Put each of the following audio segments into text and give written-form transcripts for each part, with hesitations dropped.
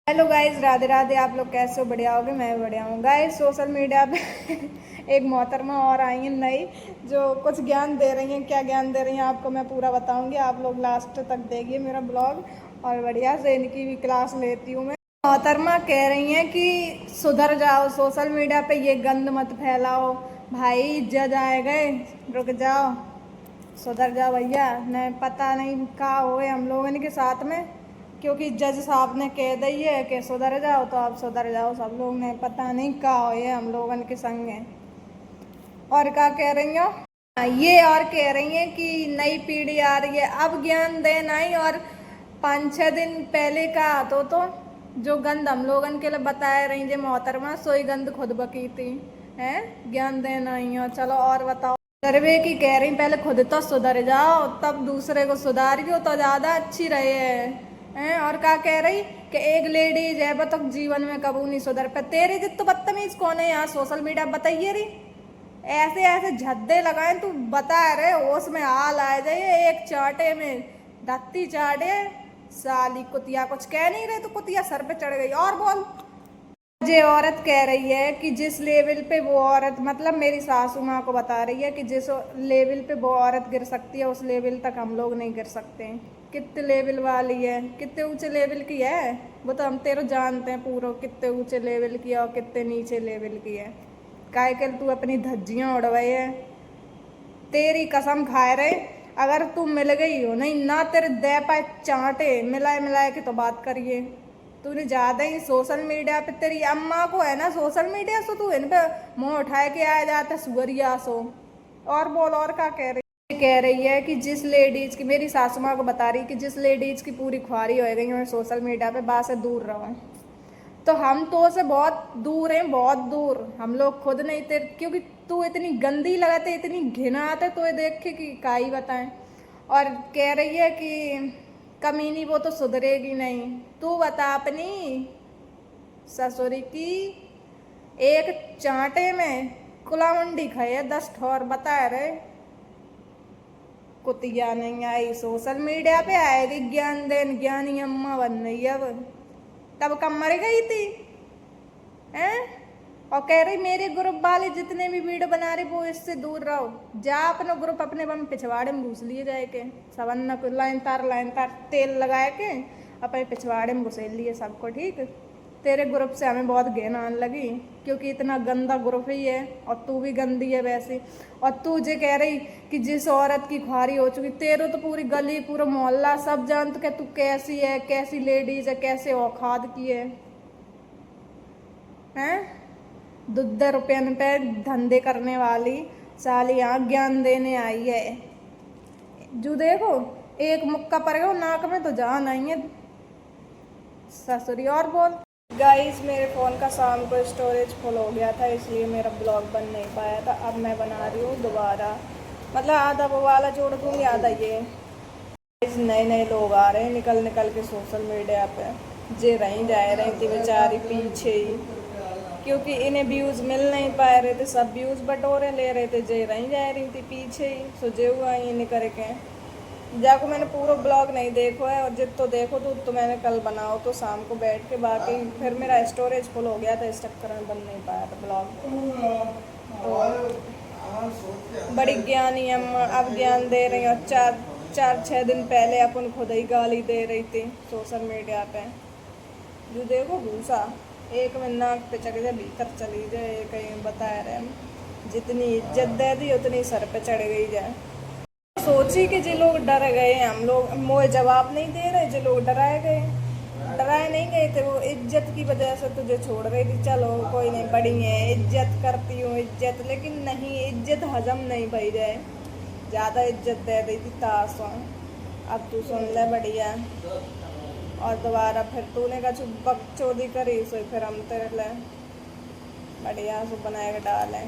Hello guys, Radhe Radhe. आप लोग कैसे हो? बढ़िया होगे? मैं भी बढ़िया हूँ गाइस। सोशल मीडिया पे एक मोहतरमा और आई हैं नई, जो कुछ ज्ञान दे रही हैं। क्या ज्ञान दे रही हैं आपको मैं पूरा बताऊंगी, आप लोग लास्ट तक देखिए मेरा ब्लॉग। और बढ़िया से इनकी भी क्लास लेती हूँ मैं। मोहतरमा कह रही हैं कि सुधर जाओ, सोशल मीडिया पे ये गंद मत फैलाओ। भाई इज्जत आए गए, रुक जाओ, सुधर जाओ भैया। न पता नहीं कहा हुए हम लोगों के साथ में, क्योंकि जज साहब ने कह दी है कि सुधर जाओ, तो आप सुधर जाओ। सब लोग ने पता नहीं कहा हुए हम लोगों के संग है। और क्या कह रही हो? ये और कह रही हैं कि नई पीढ़ी आ रही है, अब ज्ञान देना ही। और 5-6 दिन पहले का तो जो गंद हम लोगन के लिए बताए रही जे मोहतरमा, सोई गंद खुद बकी थी है। ज्ञान देना ही हो, चलो और बताओ। सुधरवे की कह रही, पहले खुद तो सुधर जाओ, तब दूसरे को सुधारियो तो ज्यादा अच्छी रहे है। और क्या कह रही कि एक लेडीज है वो तो जीवन में कबू नहीं सुधर पे। तेरे जित बदतमीज कौन है यहाँ सोशल मीडिया? बताइए रही। ऐसे ऐसे झद्दे लगाए तू बता रहे होश में हाल आ जाए एक चाटे में धत्ती चाटे। साली कुतिया कुछ कह नहीं रहे तो कुतिया सर पे चढ़ गई। और बोल। ये औरत कह रही है कि जिस लेवल पे वो औरत, मतलब मेरी सासू माँ को बता रही है कि जिस लेवल पे वो औरत गिर सकती है उस लेवल तक हम लोग नहीं गिर सकते। कितने लेवल वाली है, कितने ऊंचे लेवल की है वो तो हम तेरे जानते हैं पूरा, कितने ऊंचे लेवल की है और कितने नीचे लेवल की है। काय के तू अपनी धज्जियां उड़वाई है। तेरी कसम खाए रहे, अगर तू मिल गई हो नहीं ना तेरे दे पाए चांटे मिलाए मिलाए के तो बात करिए। तूने ज्यादा ही सोशल मीडिया पे, तेरी अम्मा को है ना सोशल मीडिया से, तू इन पे मुंह उठाए के आया जाता सुअरिया सो। और बोल, और क्या कह रही है कि जिस लेडीज की, मेरी सासू माँ को बता रही कि जिस लेडीज की पूरी ख्वारी हो गई है सोशल मीडिया पे, बात से दूर रहो। तो हम तो से बहुत दूर हैं, बहुत दूर। हम लोग खुद नहीं तेरे, क्योंकि तू इतनी गंदी लगाते, इतनी घिना आते तो ये देख के कि का ही बताएं। और कह रही है कि कमीनी वो तो सुधरेगी नहीं। तू बता अपनी ससुरी की एक चांटे में कुलामुंडी खाए 10 ठोर बता रहे। कुतिया नहीं आई सोशल मीडिया पे, आएगी ज्ञान देन, ज्ञानी अम्मा बन रही अब। तब कब मर गई थी हैं? और कह रही मेरे ग्रुप वाले जितने भी वीडियो बना रहे वो इससे दूर रहो। जा अपना ग्रुप अपने बम पिछवाड़े में घुस लिए जाए के, सवन्न को लाइन तार तेल लगाए के अपने पिछवाड़े में घुसेल लिए सबको। ठीक, तेरे ग्रुप से हमें बहुत घिन आने लगी, क्योंकि इतना गंदा ग्रुप ही है और तू भी गंदी है वैसे। और तू जे कह रही कि जिस औरत की ख्वारी हो चुकी, तेरे तो पूरी गली पूरा मोहल्ला सब जानते कि तू कैसी है, कैसी लेडीज है, कैसे औखाद की है हैं। 2 रुपये पे धंधे करने वाली साली यहाँ ज्ञान देने आई है। जो देखो एक मुक्का पर गो नाक में तो जान आई है ससुरी। और बोल। गाइस, मेरे फ़ोन का शाम को स्टोरेज फुल हो गया था, इसलिए मेरा ब्लॉग बन नहीं पाया था। अब मैं बना रही हूँ दोबारा, मतलब आधा वो वाला जोड़ दूँगी, आधा ये। नए नए लोग आ रहे हैं निकल निकल के सोशल मीडिया पे, जे रही जा रही थी बेचारी पीछे ही, क्योंकि इन्हें व्यूज़ मिल नहीं पा रहे थे। सब व्यूज़ बटोरे ले रहे थे, जे रही जा रही थी पीछे ही। सोचे हुआ इन करके जाको मैंने पूरा ब्लॉग नहीं देखो है, और जित तो देखो तो मैंने कल बनाओ तो शाम को बैठ के। बाकी फिर मेरा स्टोरेज फुल हो गया था, इस चक्कर में बन नहीं पाया था ब्लॉग। तो बड़ी ज्ञानी अम्मा अब ज्ञान दे रही हूँ। 4-6 दिन पहले अपन खुद ही गाली दे रही थी सोशल मीडिया पे। जो देखो भूसा एक में नाक पे चढ़ जाए, भीतर चली जाए, कहीं बता रहे हम। जितनी इज्जत दे दी उतनी सर पे चढ़ गई जाए। सोची कि जो लोग डर गए, हम लोग मोए जवाब नहीं दे रहे, जो लोग डराए गए, डराए नहीं गए थे, वो इज्जत की वजह से तुझे छोड़ रही थी। चलो कोई नहीं, बड़ी है, इज्जत करती हूँ इज्जत, लेकिन नहीं, इज्जत हजम नहीं भई जाए, ज़्यादा इज्जत दे दी थी तासों। अब तू सुन ले बढ़िया। और दोबारा फिर तूने का चुप बकचोदी करी, सो फिर हम तेरे ले बढ़िया से बना के डालें।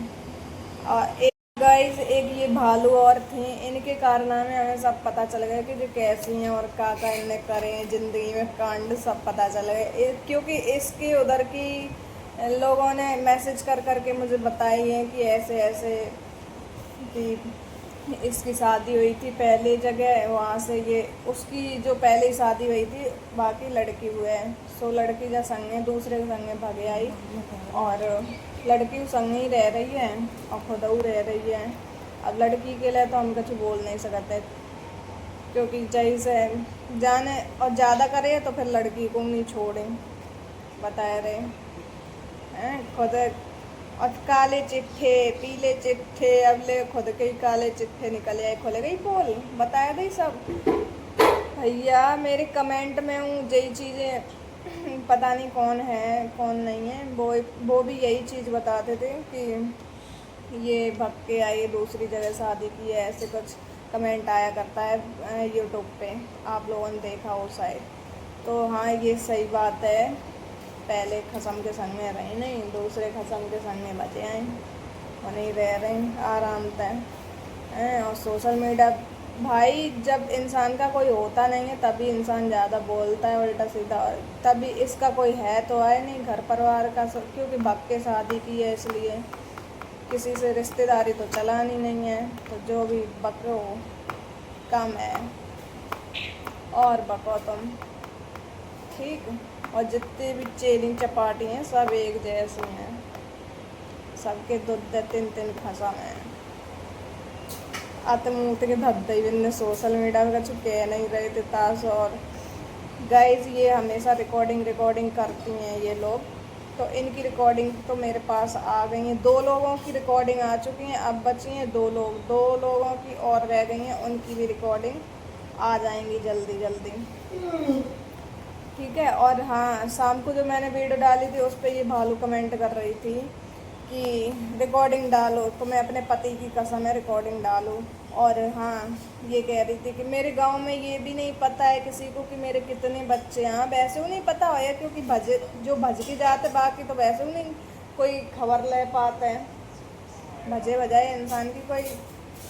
और एक गाइस, एक ये भालू और थी, इनके कारनामे हमें सब पता चल गए कि जो कैसी हैं और का इनने करें ज़िंदगी में कांड, सब पता चल गए। क्योंकि इसके उधर की लोगों ने मैसेज कर करके मुझे बताई है कि ऐसे ऐसे कि इसकी शादी हुई थी पहली जगह, वहाँ से ये उसकी जो पहले शादी हुई थी, बाकी लड़की हुए हैं। सो लड़की जो संगे दूसरे के संगे भागे आई, और लड़की संगे ही रह रही है और खुदऊ रह रही है। अब लड़की के लिए तो हम कुछ बोल नहीं सकते, क्योंकि जैसे जाने और ज़्यादा करे तो फिर लड़की को नहीं छोड़े, बता रहे हैं खुद। और काले चिट्ठे पीले चिट्ठे, अब ले खुद के ही काले चिट्ठे निकले आए, खुल गई पोल, बताया गई सब। भैया मेरे कमेंट में हूँ यही चीज़ें, पता नहीं कौन है कौन नहीं है, वो भी यही चीज़ बताते थे कि ये भग के आई दूसरी जगह शादी की है, ऐसे कुछ कमेंट आया करता है यूट्यूब पे, आप लोगों ने देखा हो शायद। तो हाँ ये सही बात है, पहले खसम के संग में रही नहीं, दूसरे खसम के संग में बचे हैं, वो नहीं रह रहे आराम तय। और सोशल मीडिया भाई, जब इंसान का कोई होता नहीं है तभी इंसान ज़्यादा बोलता है उल्टा सीधा, तभी इसका कोई है तो है नहीं घर परिवार का, क्योंकि भग के शादी की है इसलिए, किसी से रिश्तेदारी तो चलानी नहीं है, तो जो भी बको कम है और बको तुम, ठीक। और जितने भी चेरी चपाटी हैं सब एक जैसी हैं, सबके दूध तीन तीन खसम हैं। आतमूत के धद्दे बिन्ने सोशल मीडिया में कुछ कह नहीं रहे थे ताश। और गाइज ये हमेशा रिकॉर्डिंग करती हैं ये लोग, तो इनकी रिकॉर्डिंग तो मेरे पास आ गई हैं, 2 लोगों की रिकॉर्डिंग आ चुकी हैं, अब बची हैं 2 लोगों की और रह गई हैं, उनकी भी रिकॉर्डिंग आ जाएंगी जल्दी जल्दी, ठीक है। और हाँ शाम को जो मैंने वीडियो डाली थी उस पर ये भालू कमेंट कर रही थी कि रिकॉर्डिंग डालो, तो मैं अपने पति की कसम है रिकॉर्डिंग डालूँ। और हाँ ये कह रही थी कि मेरे गांव में ये भी नहीं पता है किसी को कि मेरे कितने बच्चे हैं, वैसे वो नहीं पता होया, क्योंकि भज के जाते बाकी तो वैसे वो नहीं कोई खबर ले पाते हैं, भजे बजाए इंसान की कोई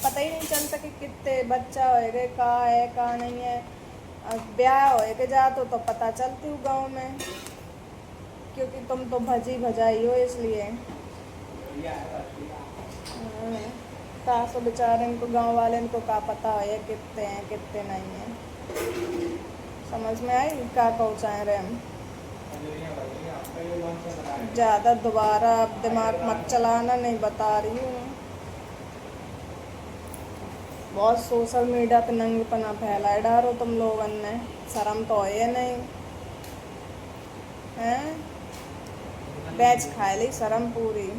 पता ही नहीं चलता कि कितने बच्चा होएगा, कहाँ है कहाँ नहीं है। ब्याह होए के जाते तो पता चलती हूँ गाँव में, क्योंकि तुम तो भजी भजाई हो इसलिए। तासो बेचारे इनको गाँव वाले इनको का पता है कितने हैं कितने नहीं हैं, समझ में आई क्या पहुँचाए रहे हम। ज़्यादा दोबारा अब दिमाग मत चलाना, नहीं बता रही हूँ। बहुत सोशल मीडिया पे नंगपना फैलाए डारो तुम लोगों ने, शर्म तो है नहीं हैं, बैच खाए ली शर्म पूरी।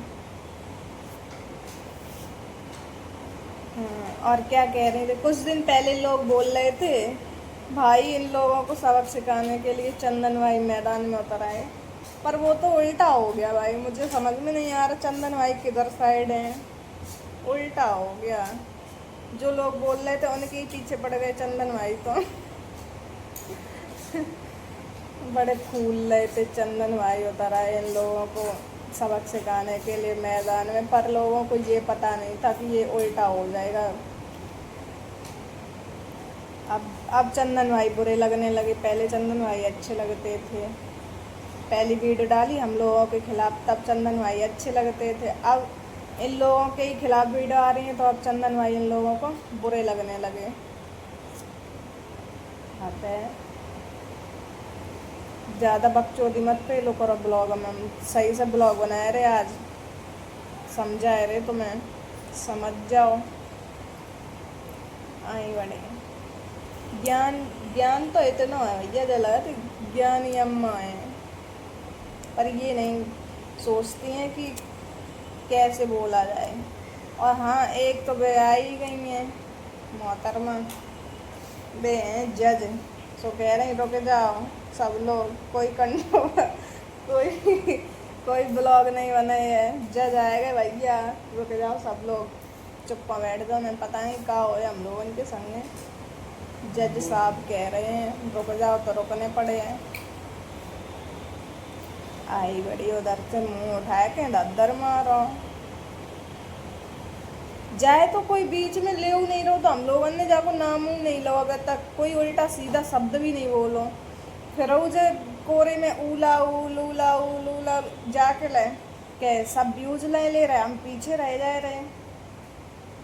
और क्या कह रहे थे, कुछ दिन पहले लोग बोल रहे थे भाई इन लोगों को सबक सिखाने के लिए चंदन भाई मैदान में उतर आए, पर वो तो उल्टा हो गया भाई, मुझे समझ में नहीं आ रहा चंदन भाई किधर साइड हैं, उल्टा हो गया। जो लोग बोल रहे थे उनके ही पीछे पड़ गए चंदन भाई तो बड़े फूल रहे थे चंदन भाई उतर आए इन लोगों को सबक सिखाने के लिए मैदान में, पर लोगों को ये पता नहीं था कि ये उल्टा हो जाएगा। अब चंदन भाई बुरे लगने लगे, पहले चंदन भाई अच्छे लगते थे, पहली वीडियो डाली हम लोगों के खिलाफ तब चंदन भाई अच्छे लगते थे, अब इन लोगों के ही खिलाफ वीडियो आ रही है तो अब चंदन भाई इन लोगों को बुरे लगने लगे। आते हैं ज़्यादा बकचोदी मत पे लो करो ब्लॉग में, हम सही से ब्लॉग बनाए रहे आज, समझाए रहे तुम्हें, समझ जाओ। आई बड़े ज्ञान तो इतना है भैया, जला तो ज्ञान ही अम्मा है, पर ये नहीं सोचती हैं कि कैसे बोला जाए। और हाँ एक तो वे आई गई हैं मोहतरमा, वे हैं जज, सो कह रहे हैं रुके जाओ सब लोग, कोई कोई ब्लॉग नहीं बनाए है, जज आएगा भैया रुके जाओ सब लोग, चुप्पा बैठ जाओ, मैं पता नहीं क्या हो हम लोग उनके संग, जज साहब कह रहे हैं रुक जाओ तो रुकने पड़े हैं। आई बड़ी उधर से मुंह उठाए के दद्दर मारो, जाए तो कोई बीच में ले नहीं रहो, तो हम लोगों ने जाको नाम नहीं लो, अगर तक कोई उल्टा सीधा शब्द भी नहीं बोलो, फिर उसे कोरे में ऊला जाके ले के सब व्यूज ले रहे, हम पीछे रह जा रहे,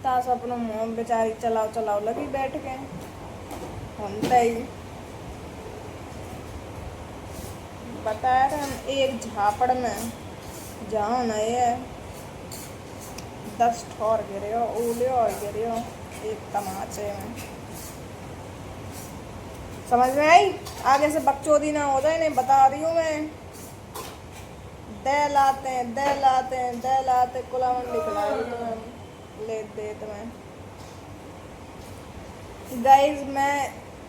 तास अपनों मुँह बेचारी चलाओ चलाओ लगी बैठ के होता ही बता रहे हम एक झापड़ में जाओ ना ये 10 ठोर गिरे हो ओले और गिरे हो एक तमाचे में। समझ में आई? आगे से बकचोदी ना हो जाए, नहीं बता रही हूँ मैं। दे लाते कुला मंडी खिलाए तुम्हें ले दे तुम्हें। गाइज मैं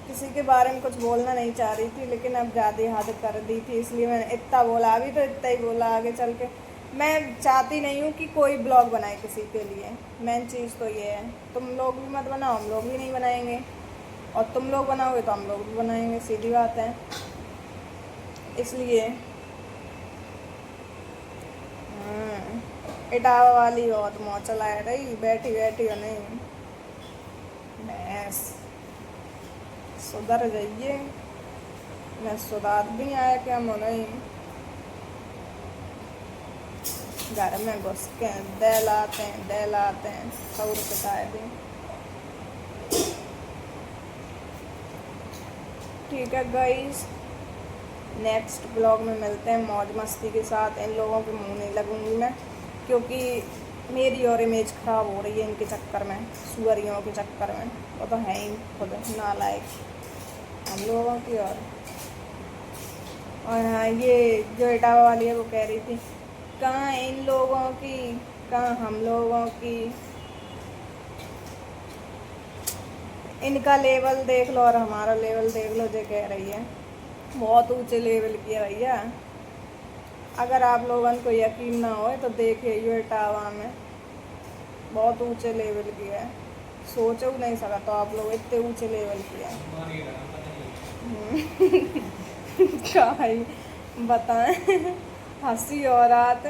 किसी के बारे में कुछ बोलना नहीं चाह रही थी, लेकिन अब ज़्यादा हद कर दी थी, इसलिए मैंने इतना बोला। अभी तो इतना ही बोला, आगे चल के मैं चाहती नहीं हूँ कि कोई ब्लॉग बनाए किसी के लिए। मेन चीज़ तो ये है, तुम लोग भी मत बनाओ, हम लोग भी नहीं बनाएंगे, और तुम लोग बनाओगे तो हम लोग भी बनाएंगे, सीधी बात है। इसलिए इटावा वाली बहुत मौज चलाए रही, बैठी बैठी हो नहीं भैंस। सुधर जाइए, मैं सुधार भी आया क्या नहीं। घर में घुस के दहलाते हैं सौर पिटाए भी। ठीक है गाइस, नेक्स्ट ब्लॉग में मिलते हैं मौज मस्ती के साथ। इन लोगों के मुंह नहीं लगूंगी मैं, क्योंकि मेरी और इमेज ख़राब हो रही है इनके चक्कर में, सुअरियों के चक्कर में। वो तो है ही खुद नालायक हम लोगों की। और हाँ, ये जो इटावा वाली है वो कह रही थी कहाँ इन लोगों की, कहाँ हम लोगों की। इनका लेवल देख लो और हमारा लेवल देख लो, जो कह रही है बहुत ऊंचे लेवल की है भैया। अगर आप लोगों को यकीन ना हो तो देखिए, ये इटावा में बहुत ऊंचे लेवल की है, सोचो नहीं सका तो आप लोग इतने ऊंचे लेवल की है। क्या ही बताएं हंसी और रात,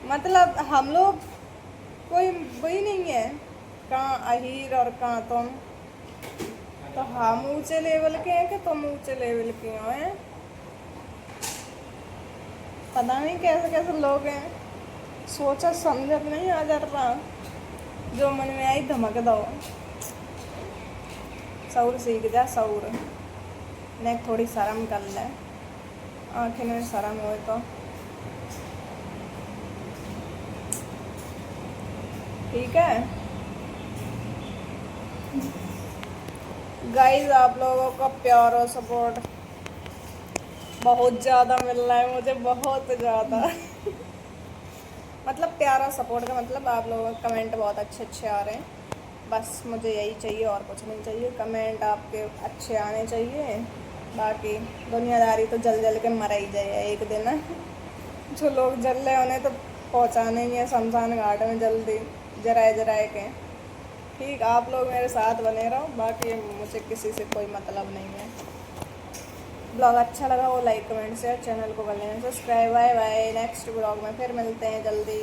मतलब हम लोग कोई वही नहीं है, कहाँ अहीर और कहाँ तुम। तो हम ऊंचे लेवल के हैं कि तुम ऊंचे लेवल के हो हैं? पता नहीं कैसे कैसे लोग हैं, सोचा समझ नहीं आ जाता, जो मन में आई धमक दो। सौर सीख जा सौर, ने थोड़ी शर्म कर ले, आंखें में शर्म हो तो ठीक है। गाइस आप लोगों का प्यार और सपोर्ट बहुत ज़्यादा मिल रहा है मुझे, बहुत ज़्यादा मतलब प्यारा सपोर्ट का मतलब आप लोगों के कमेंट बहुत अच्छे अच्छे आ रहे हैं। बस मुझे यही चाहिए और कुछ नहीं चाहिए, कमेंट आपके अच्छे आने चाहिए। बाकी दुनियादारी तो जल जल के मर ही जाए एक दिन जो लोग जल रहे उन्हें तो पहुँचाने ही है शमशान घाट में जल्दी, जराए जराए के। ठीक, आप लोग मेरे साथ बने रहो, बाकी मुझे किसी से कोई मतलब नहीं है। ब्लॉग अच्छा लगा वो लाइक कमेंट शेयर, चैनल को कर लेना subscribe. Bye bye, next blog में फिर मिलते हैं जल्दी।